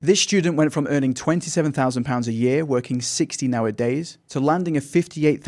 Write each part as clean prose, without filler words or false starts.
This student went from earning £27,000 a year, working 16-hour days, to landing a £58,000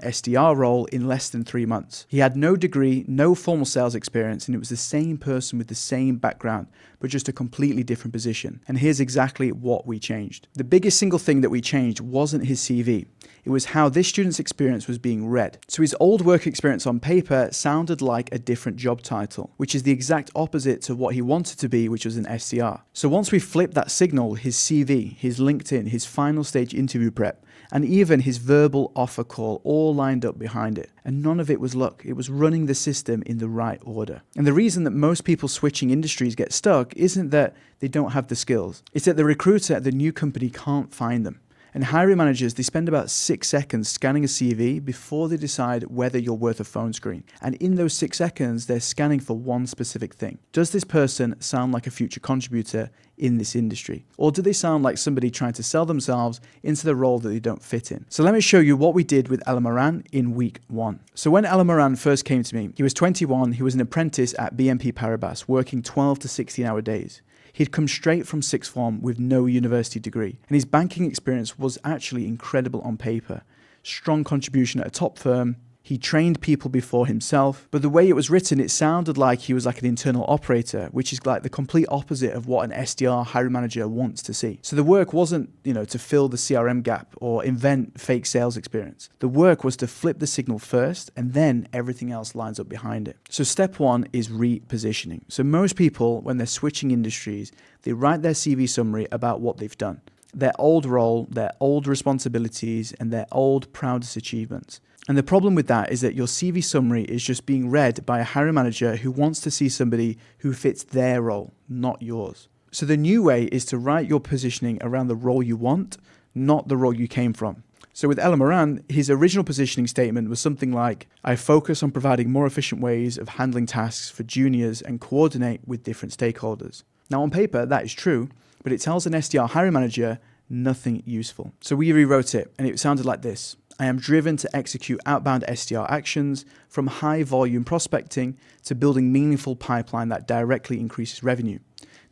SDR role in less than 3 months. He had no degree, no formal sales experience, and it was the same person with the same background, but just a completely different position. And here's exactly what we changed. The biggest single thing that we changed wasn't his CV. It was how this student's experience was being read. So his old work experience on paper sounded like a different job title, which is the exact opposite to what he wanted to be, which was an SDR. So once we flipped that signal, his CV, his LinkedIn, his final stage interview prep, and even his verbal offer call all lined up behind it. And none of it was luck. It was running the system in the right order. And the reason that most people switching industries get stuck isn't that they don't have the skills. It's that the recruiter at the new company can't find them. And hiring managers, they spend about 6 seconds scanning a CV before they decide whether you're worth a phone screen. And in those 6 seconds, they're scanning for one specific thing. Does this person sound like a future contributor in this industry? Or do they sound like somebody trying to sell themselves into the role that they don't fit in? So let me show you what we did with Elamaran in week 1. So when Elamaran first came to me, he was 21, he was an apprentice at BNP Paribas, working 12 to 16-hour days. He'd come straight from sixth form with no university degree, and his banking experience was actually incredible on paper. Strong contribution at a top firm. He trained people before himself, but the way it was written, it sounded like he was like an internal operator, which is like the complete opposite of what an SDR hiring manager wants to see. So the work wasn't, to fill the CRM gap or invent fake sales experience. The work was to flip the signal first, and then everything else lines up behind it. So step 1 is repositioning. So most people, when they're switching industries, they write their CV summary about what they've done, their old role, their old responsibilities, and their old proudest achievements. And the problem with that is that your CV summary is just being read by a hiring manager who wants to see somebody who fits their role, not yours. So the new way is to write your positioning around the role you want, not the role you came from. So with Elamaran, his original positioning statement was something like, I focus on providing more efficient ways of handling tasks for juniors and coordinate with different stakeholders. Now on paper, that is true, but it tells an SDR hiring manager nothing useful. So we rewrote it, and it sounded like this. I am driven to execute outbound SDR actions, from high volume prospecting to building meaningful pipeline that directly increases revenue.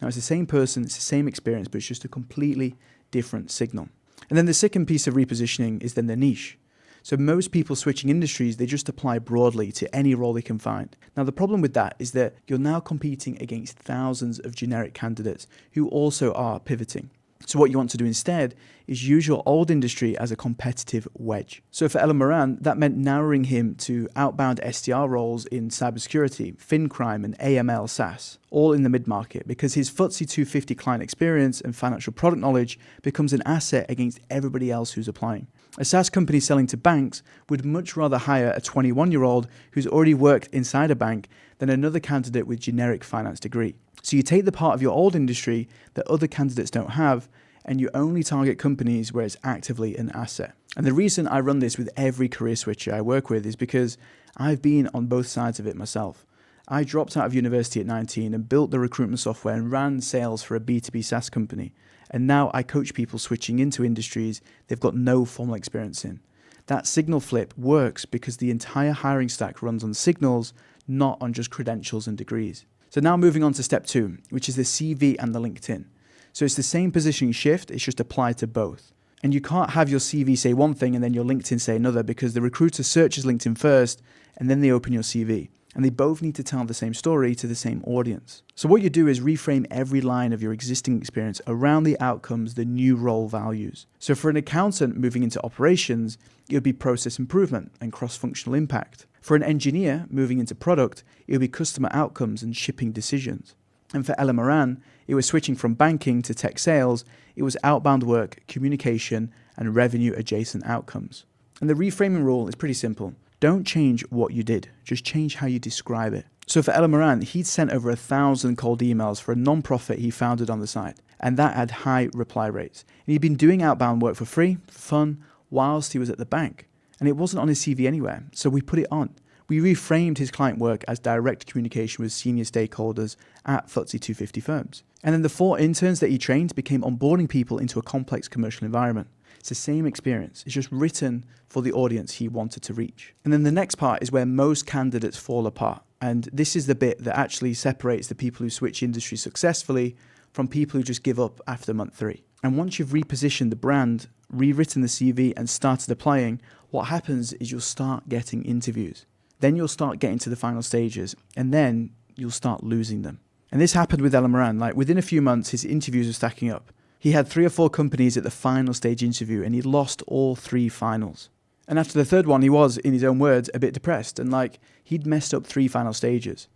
Now it's the same person, it's the same experience, but it's just a completely different signal. And then the second piece of repositioning is then the niche. So most people switching industries, they just apply broadly to any role they can find. Now the problem with that is that you're now competing against thousands of generic candidates who also are pivoting. So what you want to do instead is use your old industry as a competitive wedge. So for Elamaran, that meant narrowing him to outbound SDR roles in cybersecurity, fin crime, and AML SaaS, all in the mid-market, because his FTSE 250 client experience and financial product knowledge becomes an asset against everybody else who's applying. A SaaS company selling to banks would much rather hire a 21-year-old who's already worked inside a bank than another candidate with generic finance degree. So you take the part of your old industry that other candidates don't have, and you only target companies where it's actively an asset. And the reason I run this with every career switcher I work with is because I've been on both sides of it myself. I dropped out of university at 19 and built the recruitment software and ran sales for a B2B SaaS company. And now I coach people switching into industries they've got no formal experience in. That signal flip works because the entire hiring stack runs on signals, not on just credentials and degrees. So now moving on to step 2, which is the CV and the LinkedIn. So it's the same positioning shift, it's just applied to both. And you can't have your CV say one thing and then your LinkedIn say another, because the recruiter searches LinkedIn first and then they open your CV. And they both need to tell the same story to the same audience. So what you do is reframe every line of your existing experience around the outcomes the new role values. So for an accountant moving into operations, it would be process improvement and cross-functional impact. For an engineer moving into product, it would be customer outcomes and shipping decisions. And for Elamaran, it was switching from banking to tech sales. It was outbound work, communication, and revenue adjacent outcomes. And the reframing rule is pretty simple. Don't change what you did, just change how you describe it. So for Elamaran, he'd sent over 1,000 cold emails for a non-profit he founded on the side, and that had high reply rates. And he'd been doing outbound work for free, for fun, whilst he was at the bank. And it wasn't on his CV anywhere, so we put it on. We reframed his client work as direct communication with senior stakeholders at FTSE 250 firms. And then the 4 interns that he trained became onboarding people into a complex commercial environment. It's the same experience. It's just written for the audience he wanted to reach. And then the next part is where most candidates fall apart. And this is the bit that actually separates the people who switch industry successfully from people who just give up after month 3. And once you've repositioned the brand, rewritten the CV and started applying, what happens is you'll start getting interviews. Then you'll start getting to the final stages, and then you'll start losing them. And this happened with Elamaran. Like within a few months, his interviews were stacking up. He had 3 or 4 companies at the final stage interview, and he lost all 3 finals. And after the 3rd one, he was, in his own words, a bit depressed, and like he'd messed up 3 final stages.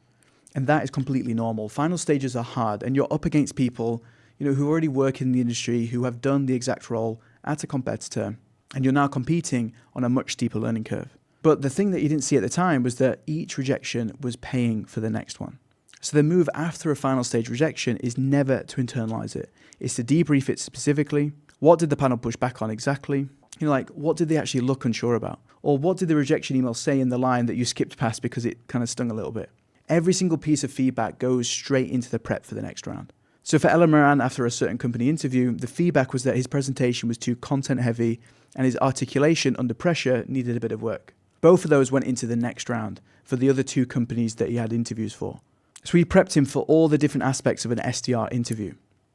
And that is completely normal. Final stages are hard, and you're up against people, who already work in the industry, who have done the exact role at a competitor, and you're now competing on a much steeper learning curve. But the thing that you didn't see at the time was that each rejection was paying for the next one. So the move after a final stage rejection is never to internalize it. It's to debrief it specifically. What did the panel push back on exactly? What did they actually look unsure about? Or what did the rejection email say in the line that you skipped past because it kind of stung a little bit? Every single piece of feedback goes straight into the prep for the next round. So for Elamaran, after a certain company interview, the feedback was that his presentation was too content heavy and his articulation under pressure needed a bit of work. Both of those went into the next round for the other 2 companies that he had interviews for. So we prepped him for all the different aspects of an SDR interview.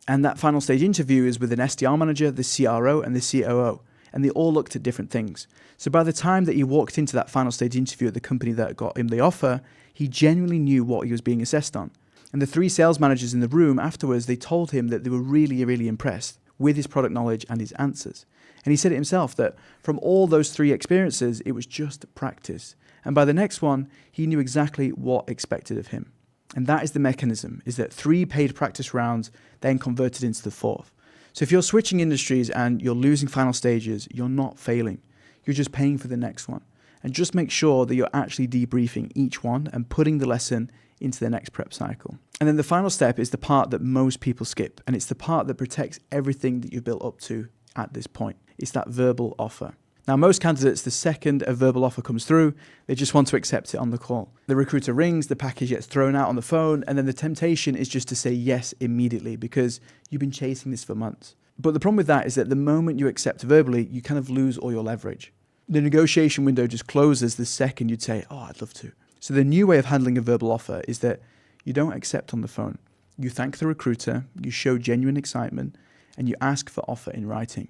And that final stage interview is with an SDR manager, the CRO, and the COO. And they all looked at different things. So by the time that he walked into that final stage interview at the company that got him the offer, he genuinely knew what he was being assessed on. And the 3 sales managers in the room afterwards, they told him that they were really, really impressed with his product knowledge and his answers. And he said it himself that from all those 3 experiences, it was just practice. And by the next one, he knew exactly what expected of him. And that is the mechanism, is that 3 paid practice rounds then converted into the 4th. So if you're switching industries and you're losing final stages, you're not failing. You're just paying for the next one. And just make sure that you're actually debriefing each one and putting the lesson into the next prep cycle. And then the final step is the part that most people skip. And it's the part that protects everything that you've built up to at this point. It's that verbal offer. Now, most candidates, the second a verbal offer comes through, they just want to accept it on the call. The recruiter rings, the package gets thrown out on the phone, and then the temptation is just to say yes immediately because you've been chasing this for months. But the problem with that is that the moment you accept verbally, you kind of lose all your leverage. The negotiation window just closes the second you'd say, oh, I'd love to. So the new way of handling a verbal offer is that you don't accept on the phone. You thank the recruiter, you show genuine excitement, and you ask for offer in writing.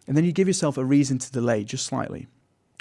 And then you give yourself a reason to delay just slightly,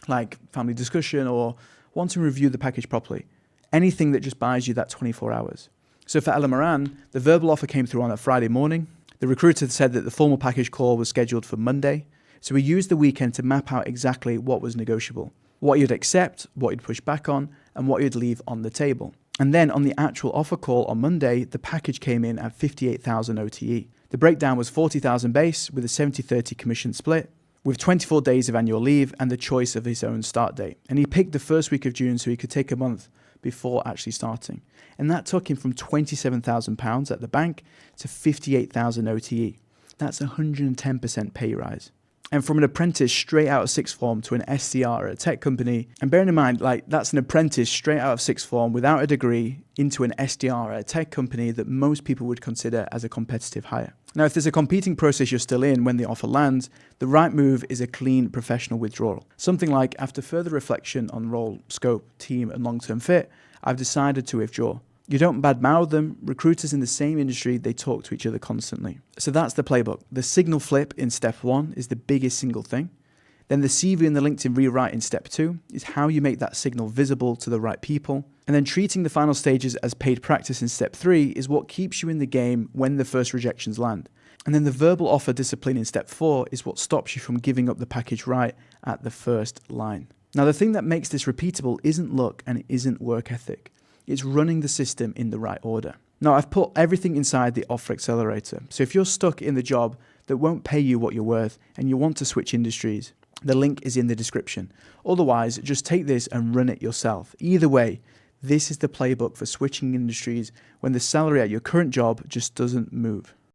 like family discussion or want to review the package properly. Anything that just buys you that 24 hours. So for Elamaran, the verbal offer came through on a Friday morning. The recruiter said that the formal package call was scheduled for Monday. So we used the weekend to map out exactly what was negotiable, what you'd accept, what you'd push back on, and what you'd leave on the table. And then on the actual offer call on Monday, the package came in at 58,000 OTE. The breakdown was 40,000 base with a 70-30 commission split, with 24 days of annual leave and the choice of his own start date. And he picked the first week of June so he could take a month before actually starting. And that took him from £27,000 at the bank to 58,000 OTE. That's a 110% pay rise. And from an apprentice straight out of sixth form to an SDR at a tech company, and bearing in mind, that's an apprentice straight out of sixth form without a degree into an SDR at a tech company that most people would consider as a competitive hire. Now, if there's a competing process you're still in when the offer lands, the right move is a clean professional withdrawal. Something like, after further reflection on role, scope, team, and long-term fit, I've decided to withdraw. You don't badmouth them. Recruiters in the same industry, they talk to each other constantly. So that's the playbook. The signal flip in step 1 is the biggest single thing. Then the CV and the LinkedIn rewrite in step 2 is how you make that signal visible to the right people. And then treating the final stages as paid practice in step 3 is what keeps you in the game when the first rejections land. And then the verbal offer discipline in step 4 is what stops you from giving up the package right at the first line. Now, the thing that makes this repeatable isn't luck and it isn't work ethic. It's running the system in the right order. Now, I've put everything inside the offer accelerator. So if you're stuck in the job that won't pay you what you're worth and you want to switch industries, the link is in the description. Otherwise, just take this and run it yourself. Either way, this is the playbook for switching industries when the salary at your current job just doesn't move.